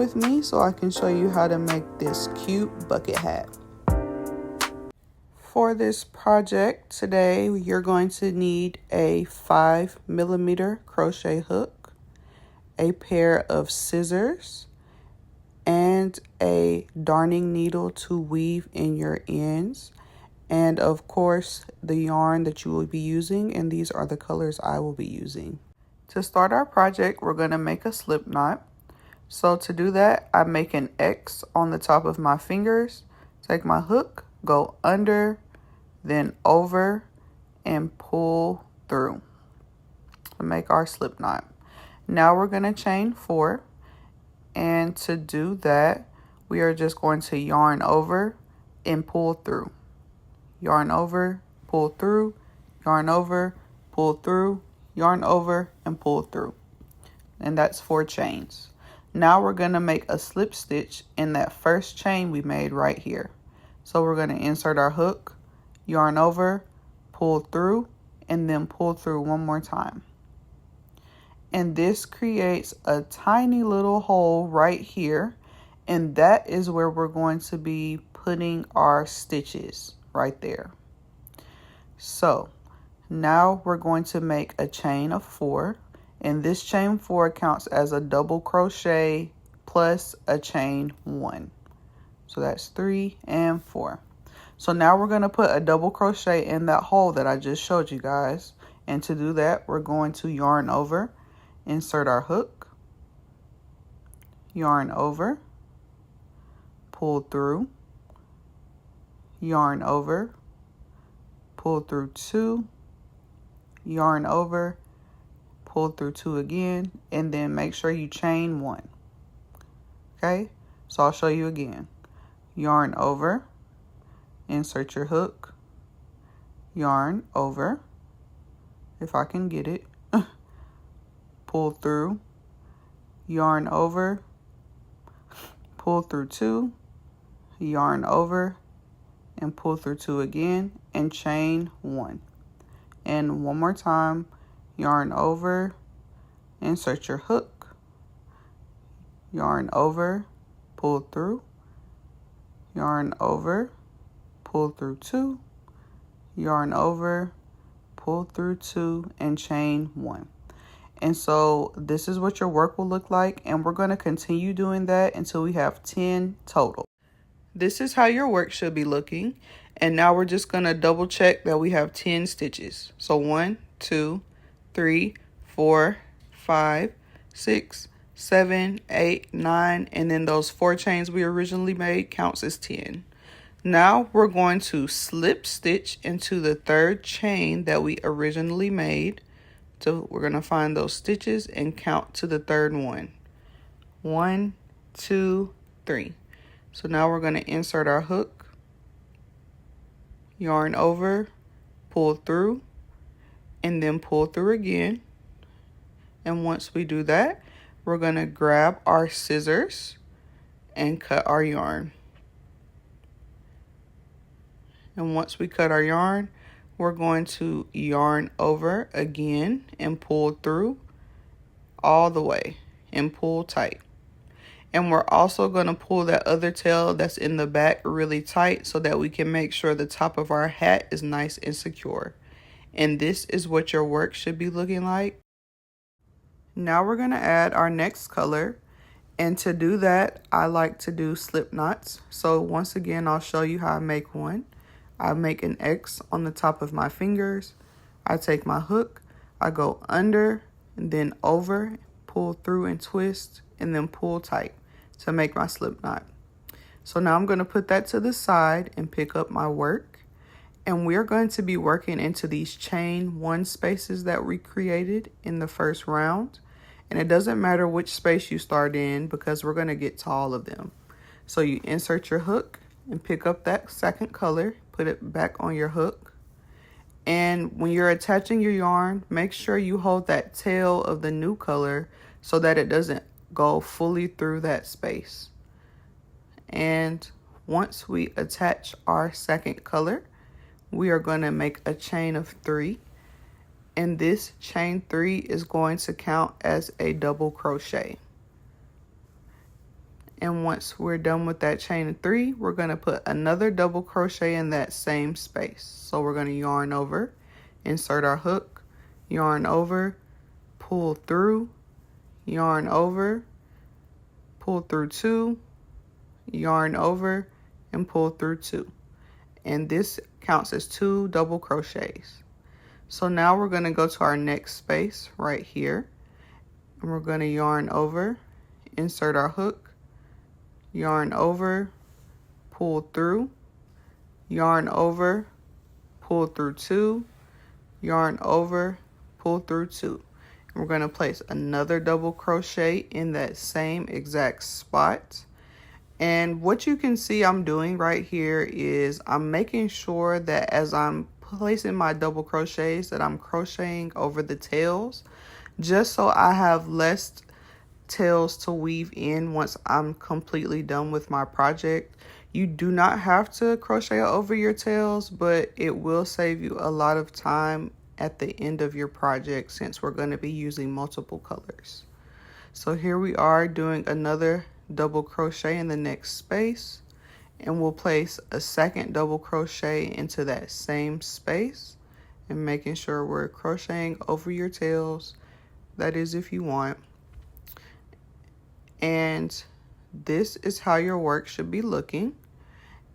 with me so I can show you how to make this cute bucket hat. For this project today, you're going to need a 5mm crochet hook, a pair of scissors, and a darning needle to weave in your ends, and of course the yarn that you will be using, and these are the colors I will be using. To start our project, we're going to make a slip knot. So to do that, I make an X on the top of my fingers, take my hook, go under, then over, and pull through to make our slip knot. Now we're going to chain 4, and to do that, we are just going to yarn over and pull through. Yarn over, pull through, yarn over, pull through, yarn over, and pull through. And that's 4 chains. Now we're going to make a slip stitch in that first chain we made right here. So we're going to insert our hook, yarn over, pull through, and then pull through one more time. And this creates a tiny little hole right here, and that is where we're going to be putting our stitches right there. So now we're going to make a chain of 4, and this chain 4 counts as a double crochet plus a chain 1. So that's 3 and 4. So now we're going to put a double crochet in that hole that I just showed you guys. And to do that, we're going to yarn over, insert our hook, yarn over, pull through, yarn over, pull through 2, yarn over, pull through 2 again, and then make sure you chain 1. Okay, so I'll show you again. Yarn over, insert your hook, yarn over, if I can get it, pull through, yarn over, pull through 2, yarn over, and pull through 2 again, and chain 1. And one more time, yarn over, insert your hook, yarn over, pull through, yarn over, pull through 2, yarn over, pull through 2, and chain 1. And so this is what your work will look like, and we're going to continue doing that until we have 10 total. This is how your work should be looking, and now we're just going to double check that we have 10 stitches. So 1, 2, 3, 4, 5, 6, 7, 8, 9, and then those 4 chains we originally made counts as 10. Now we're going to slip stitch into the 3rd chain that we originally made. So we're going to find those stitches and count to the 3rd one. 1, 2, 3. So now we're going to insert our hook, yarn over, pull through, and then pull through again. And once we do that, we're going to grab our scissors and cut our yarn. And once we cut our yarn, we're going to yarn over again and pull through all the way and pull tight. And we're also going to pull that other tail that's in the back really tight so that we can make sure the top of our hat is nice and secure. And this is what your work should be looking like. Now we're going to add our next color. And to do that, I like to do slip knots. So once again, I'll show you how I make one. I make an X on the top of my fingers. I take my hook, I go under, and then over, pull through and twist, and then pull tight to make my slip knot. So now I'm going to put that to the side and pick up my work. And we're going to be working into these chain 1 spaces that we created in the first round. And it doesn't matter which space you start in because we're going to get to all of them. So you insert your hook and pick up that second color, put it back on your hook. And when you're attaching your yarn, make sure you hold that tail of the new color so that it doesn't go fully through that space. And once we attach our second color, we are going to make a chain of 3. And this chain 3 is going to count as a double crochet. And once we're done with that chain of 3, we're going to put another double crochet in that same space. So we're going to yarn over, insert our hook, yarn over, pull through, yarn over, pull through 2, yarn over, and pull through 2. And this counts as 2 double crochets. So now we're going to go to our next space right here, and we're going to yarn over, insert our hook, yarn over, pull through, yarn over, pull through 2, yarn over, pull through 2. And we're going to place another double crochet in that same exact spot. And what you can see I'm doing right here is I'm making sure that as I'm placing my double crochets that I'm crocheting over the tails, just so I have less tails to weave in once I'm completely done with my project. You do not have to crochet over your tails, but it will save you a lot of time at the end of your project since we're going to be using multiple colors. So here we are doing another double crochet in the next space, and we'll place a second double crochet into that same space and making sure we're crocheting over your tails. That is if you want. And this is how your work should be looking.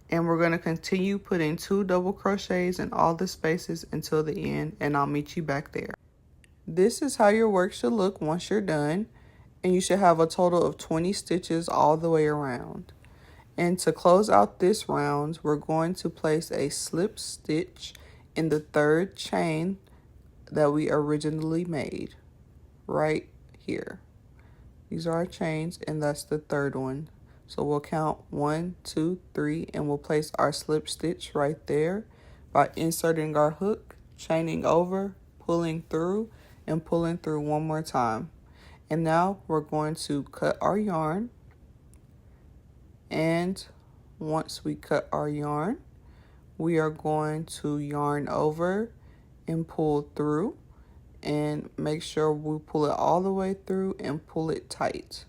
And we're going to continue putting 2 double crochets in all the spaces until the end, and I'll meet you back there. This is how your work should look once you're done, and you should have a total of 20 stitches all the way around. And to close out this round, we're going to place a slip stitch in the 3rd chain that we originally made right here. These are our chains, and that's the 3rd one. So we'll count 1, 2, 3, and we'll place our slip stitch right there by inserting our hook, chaining over, pulling through, and pulling through one more time. And now we're going to cut our yarn. And once we cut our yarn, we are going to yarn over and pull through. And make sure we pull it all the way through and pull it tight.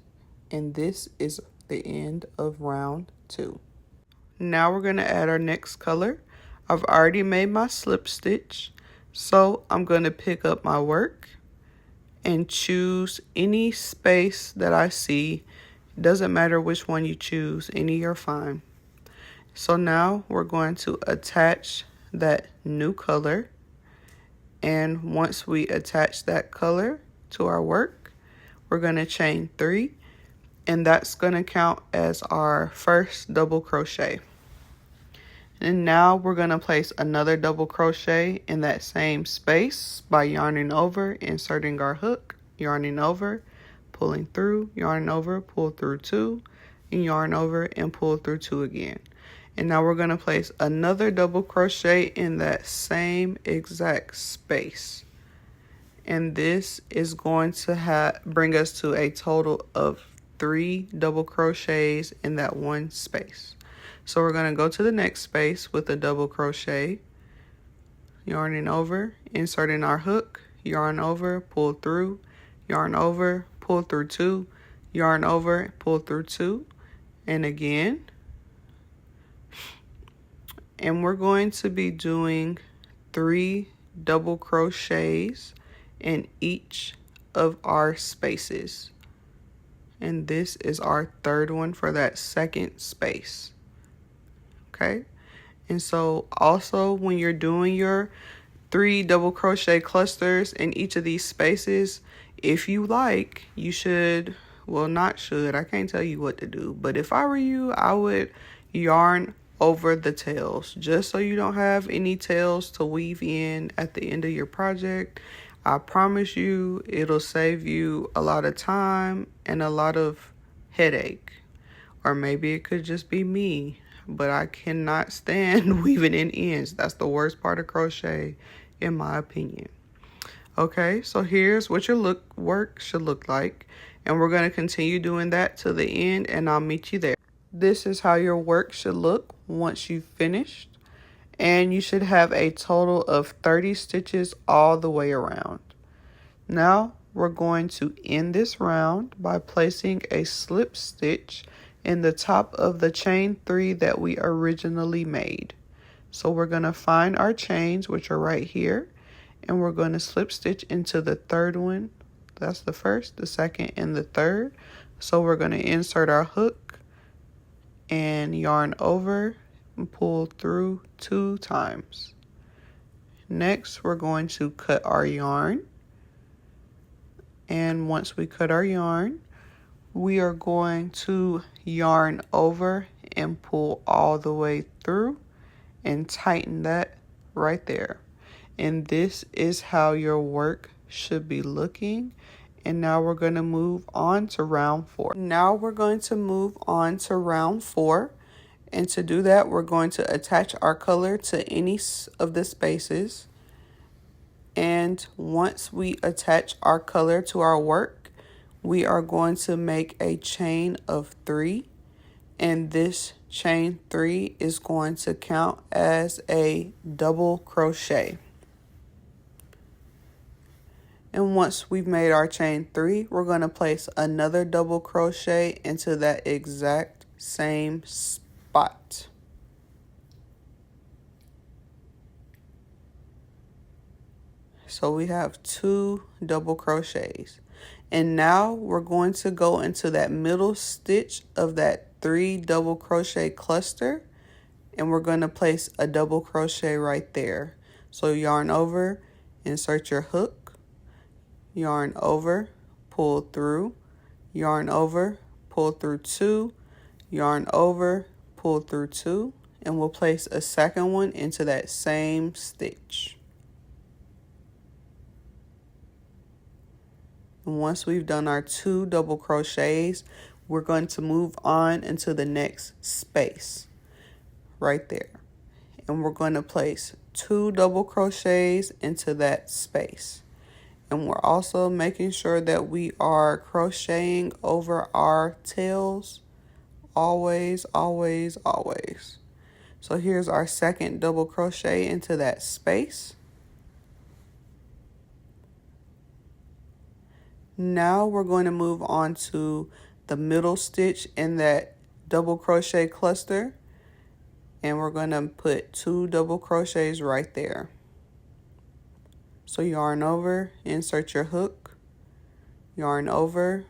And this is the end of round 2. Now we're going to add our next color. I've already made my slip stitch, so I'm going to pick up my work and choose any space that I see. It doesn't matter which one you choose, any are fine. So now we're going to attach that new color. And once we attach that color to our work, we're going to chain 3, and that's going to count as our first double crochet. And now we're going to place another double crochet in that same space by yarning over, inserting our hook, yarning over, pulling through, yarn over, pull through 2, and yarn over and pull through 2 again. And now we're going to place another double crochet in that same exact space. And this is going to bring us to a total of 3 double crochets in that one space. So we're going to go to the next space with a double crochet, yarning over, inserting our hook, yarn over, pull through, yarn over, pull through 2, yarn over, pull through 2, and again. And we're going to be doing 3 double crochets in each of our spaces. And this is our 3rd one for that second space. Okay? And so also when you're doing your 3 double crochet clusters in each of these spaces, if you like, you should, well, not should, I can't tell you what to do, but if I were you, I would yarn over the tails, just so you don't have any tails to weave in at the end of your project. I promise you it'll save you a lot of time and a lot of headache. Or maybe it could just be me, but I cannot stand weaving in ends. That's the worst part of crochet, in my opinion. Okay, so here's what your work should look like, and we're going to continue doing that to the end, and I'll meet you there. This is how your work should look once you've finished, and you should have a total of 30 stitches all the way around. Now we're going to end this round by placing a slip stitch in the top of the chain 3 that we originally made. So we're going to find our chains, which are right here, and we're going to slip stitch into the third one. That's the first, the second, and the third. So we're going to insert our hook and yarn over and pull through 2 times. Next, we're going to cut our yarn. And once we cut our yarn, we are going to yarn over and pull all the way through and tighten that right there. And this is how your work should be looking. And now we're going to move on to round 4. Now we're going to move on to round 4. And to do that, we're going to attach our color to any of the spaces. And once we attach our color to our work, we are going to make a chain of 3. And this chain 3 is going to count as a double crochet. And once we've made our chain 3, we're going to place another double crochet into that exact same spot. So we have 2 double crochets. And now we're going to go into that middle stitch of that 3 double crochet cluster, and we're going to place a double crochet right there. So yarn over, insert your hook, yarn over, pull through, yarn over, pull through 2, yarn over, pull through 2, and we'll place a second one into that same stitch. And once we've done our 2 double crochets, we're going to move on into the next space right there. And we're going to place 2 double crochets into that space. And we're also making sure that we are crocheting over our tails. Always, always, always. So here's our second double crochet into that space. Now we're going to move on to the middle stitch in that double crochet cluster, and we're going to put 2 double crochets right there. So yarn over, insert your hook, yarn over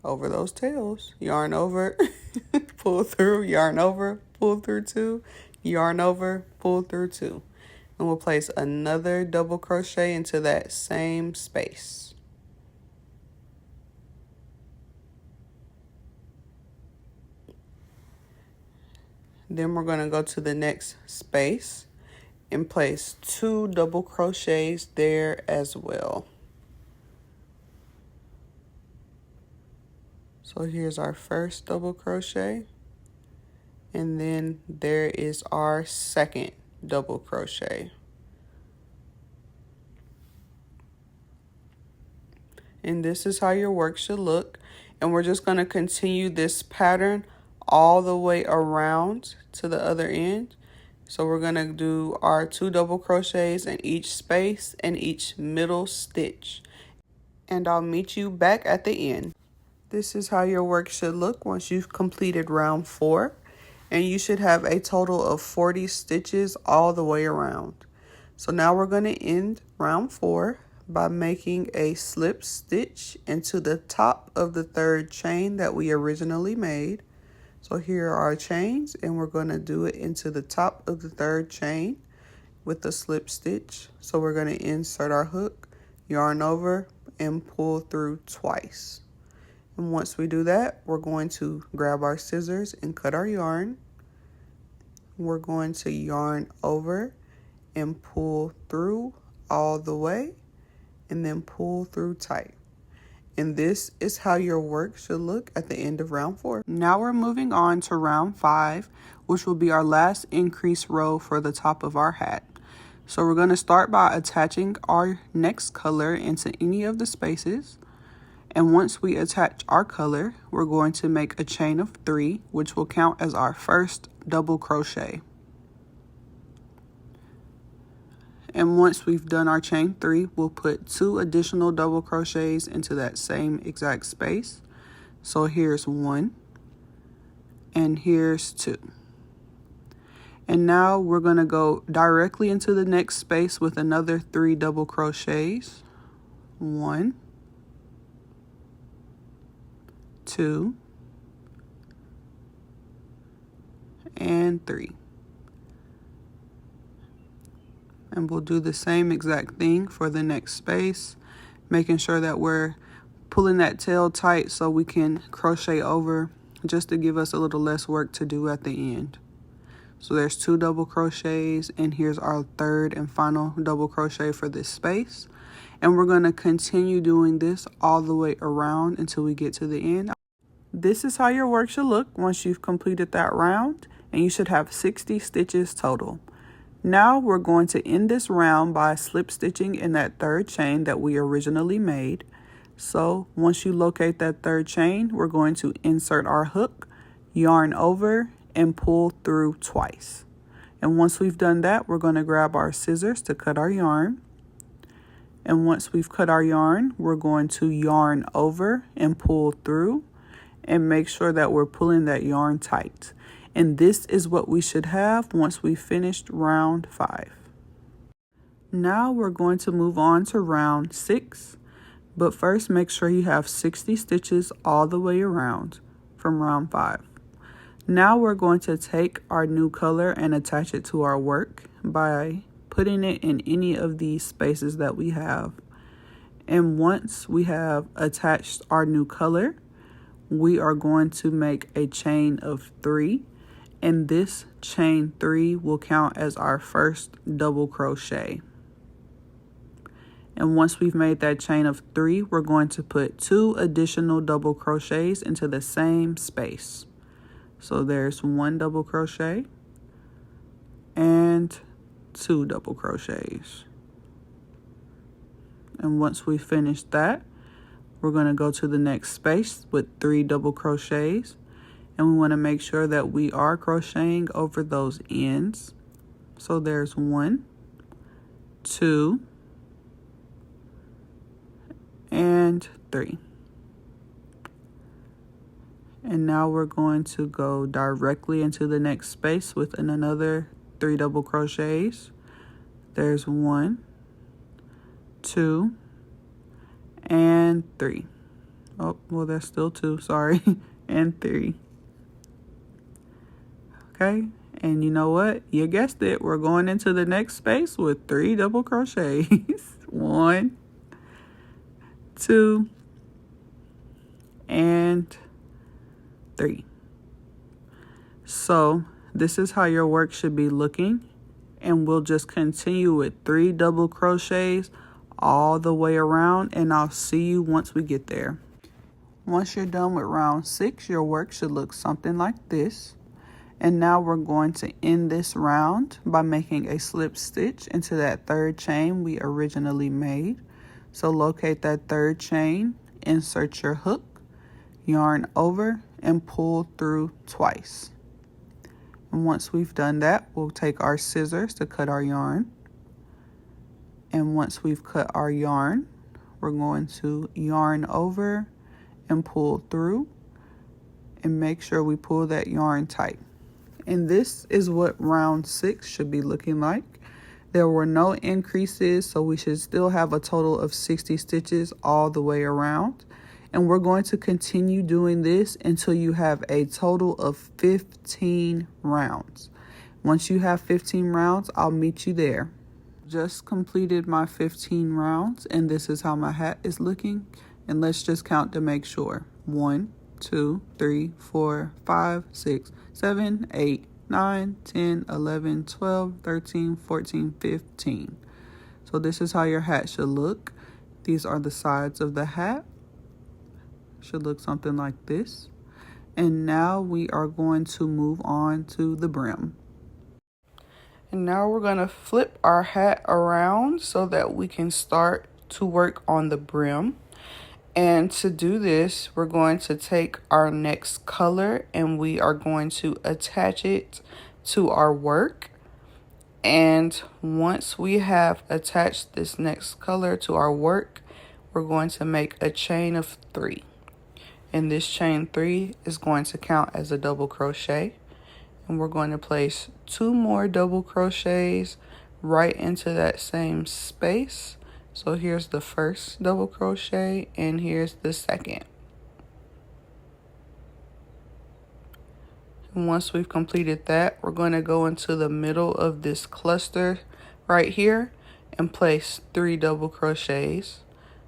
those tails, yarn over, pull through, yarn over, pull through 2, yarn over, pull through 2. And we'll place another double crochet into that same space. Then we're going to go to the next space and place 2 double crochets there as well. So here's our first double crochet, and then there is our second double crochet. And this is how your work should look. And we're just going to continue this pattern all the way around to the other end. So we're going to do our 2 double crochets in each space and each middle stitch. And I'll meet you back at the end. This is how your work should look once you've completed round 4. And you should have a total of 40 stitches all the way around. So now we're going to end round 4 by making a slip stitch into the top of the 3rd chain that we originally made. So here are our chains, and we're going to do it into the top of the 3rd chain with a slip stitch. So we're going to insert our hook, yarn over, and pull through twice. And once we do that, we're going to grab our scissors and cut our yarn. We're going to yarn over and pull through all the way, and then pull through tight. And this is how your work should look at the end of round 4. Now we're moving on to round 5, which will be our last increase row for the top of our hat. So we're going to start by attaching our next color into any of the spaces. And once we attach our color, we're going to make a chain of 3, which will count as our first double crochet. And once we've done our chain 3, we'll put 2 additional double crochets into that same exact space. So here's 1 and here's 2. And now we're going to go directly into the next space with another 3 double crochets. 1, 2, and 3. And we'll do the same exact thing for the next space, making sure that we're pulling that tail tight so we can crochet over, just to give us a little less work to do at the end. So there's 2 double crochets, and here's our 3rd and final double crochet for this space. And we're going to continue doing this all the way around until we get to the end. This is how your work should look once you've completed that round, and you should have 60 stitches total. Now we're going to end this round by slip stitching in that 3rd chain that we originally made. So once you locate that 3rd chain, we're going to insert our hook, yarn over, and pull through twice. And once we've done that, we're going to grab our scissors to cut our yarn. And once we've cut our yarn, we're going to yarn over and pull through, and make sure that we're pulling that yarn tight. And this is what we should have once we finished round 5. Now we're going to move on to round 6, but first make sure you have 60 stitches all the way around from round 5. Now we're going to take our new color and attach it to our work by putting it in any of these spaces that we have. And once we have attached our new color, we are going to make a chain of 3, and this chain 3 will count as our first double crochet. And once we've made that chain of 3, we're going to put 2 additional double crochets into the same space. So there's 1 double crochet and 2 double crochets. And once we finish that, we're going to go to the next space with 3 double crochets, and we want to make sure that we are crocheting over those ends. So there's 1, 2, and 3. And now we're going to go directly into the next space with another 3 double crochets. There's 1, 2, and 3. Oh, well, that's still 2, sorry, and 3. Okay, and you know what? You guessed it. We're going into the next space with 3 double crochets. 1, 2, and 3. So this is how your work should be looking, and we'll just continue with 3 double crochets all the way around, and I'll see you once we get there. Once you're done with round 6, your work should look something like this. And now we're going to end this round by making a slip stitch into that 3rd chain we originally made. So locate that 3rd chain, insert your hook, yarn over, and pull through twice. And once we've done that, we'll take our scissors to cut our yarn. And once we've cut our yarn, we're going to yarn over and pull through, and make sure we pull that yarn tight. And this is what round 6 should be looking like. There were no increases, so we should still have a total of 60 stitches all the way around. And we're going to continue doing this until you have a total of 15 rounds. Once you have 15 rounds, I'll meet you there. Just completed my 15 rounds, and this is how my hat is looking. And let's just count to make sure. 1, 2, 3, 4, 5, 6, 7, 8, 9, 10, 11, 12, 13, 14, 15. So this is how your hat should look. These are the sides of the hat. Should look something like this. And now we are going to move on to the brim. And now we're going to flip our hat around so that we can start to work on the brim. And to do this, we're going to take our next color and we are going to attach it to our work. And once we have attached this next color to our work, we're going to make a chain of 3. And this chain 3 is going to count as a double crochet. And we're going to place 2 more double crochets right into that same space. So here's the first double crochet and here's the second. And once we've completed that, we're going to go into the middle of this cluster right here and place 3 double crochets.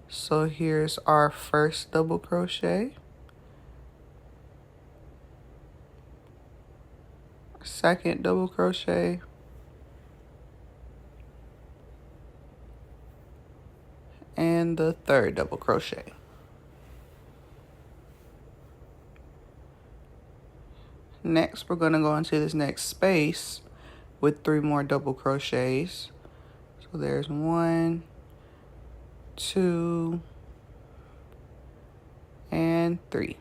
So here's our first double crochet, second double crochet, and the third double crochet. Next, we're going to go into this next space with 3 more double crochets. So there's 1, 2, and 3.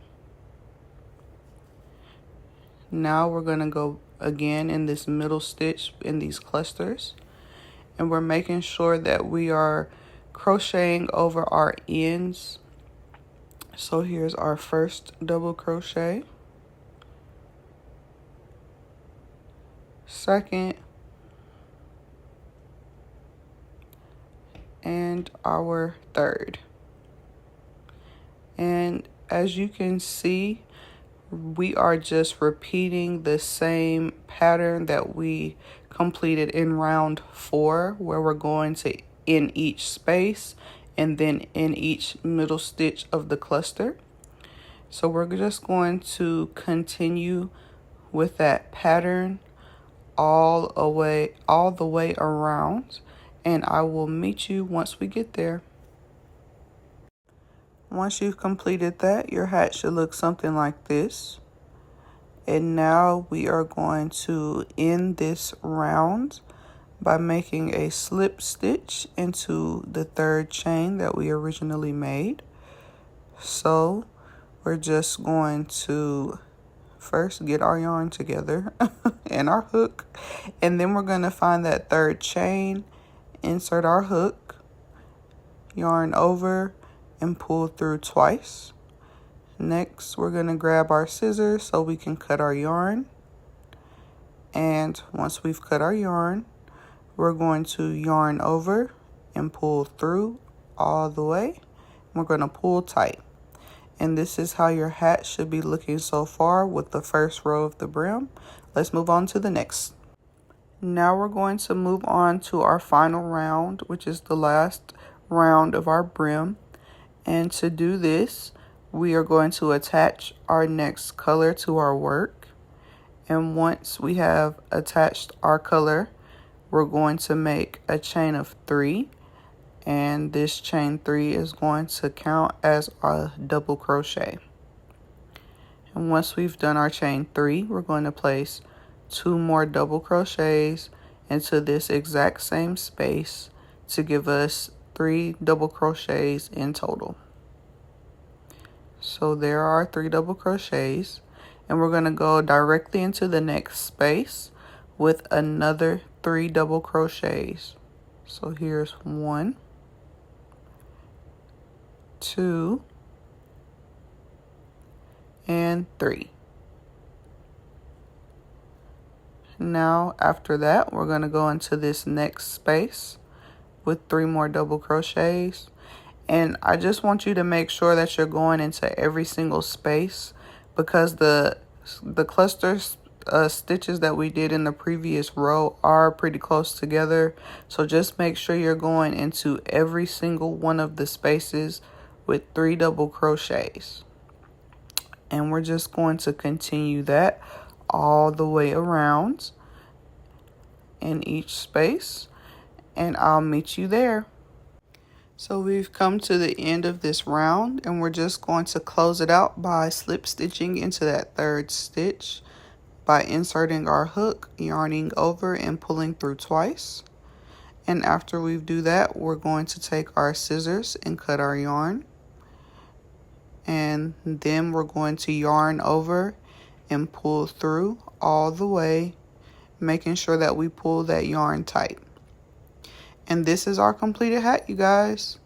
Now we're going to go again in this middle stitch in these clusters, and we're making sure that we are crocheting over our ends. So here's our first double crochet, second, and our third. And as you can see, we are just repeating the same pattern that we completed in round 4, where we're going to in each space and then in each middle stitch of the cluster. So we're just going to continue with that pattern all the way around, and I will meet you once we get there. Once you've completed that, your hat should look something like this. And now we are going to end this round by making a slip stitch into the 3rd chain that we originally made. So we're just going to first get our yarn together and our hook, and then we're going to find that 3rd chain, insert our hook, yarn over, and pull through twice. Next, we're going to grab our scissors so we can cut our yarn. And once we've cut our yarn, we're going to yarn over and pull through all the way. We're going to pull tight. And this is how your hat should be looking so far with the first row of the brim. Let's move on to the next. Now we're going to move on to our final round, which is the last round of our brim. And to do this, we are going to attach our next color to our work. And once we have attached our color, we're going to make a chain of 3. And this chain 3 is going to count as a double crochet. And once we've done our chain 3, we're going to place 2 more double crochets into this exact same space to give us 3 double crochets in total. So there are 3 double crochets, and we're going to go directly into the next space with another 3 double crochets. So here's 1, 2, and 3. Now after that, we're going to go into this next space with 3 more double crochets. And I just want you to make sure that you're going into every single space, because the cluster stitches that we did in the previous row are pretty close together. So just make sure you're going into every single one of the spaces with 3 double crochets. And we're just going to continue that all the way around in each space, and I'll meet you there. So we've come to the end of this round, and we're just going to close it out by slip stitching into that 3rd stitch by inserting our hook, yarning over, and pulling through twice. And after we do that, we're going to take our scissors and cut our yarn. And then we're going to yarn over and pull through all the way, making sure that we pull that yarn tight. And this is our completed hat, you guys.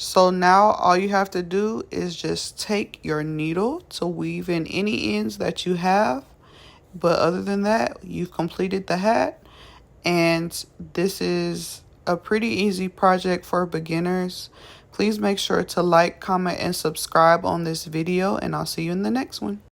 So now all you have to do is just take your needle to weave in any ends that you have. But other than that, you've completed the hat. And this is a pretty easy project for beginners. Please make sure to like, comment, and subscribe on this video, and I'll see you in the next one.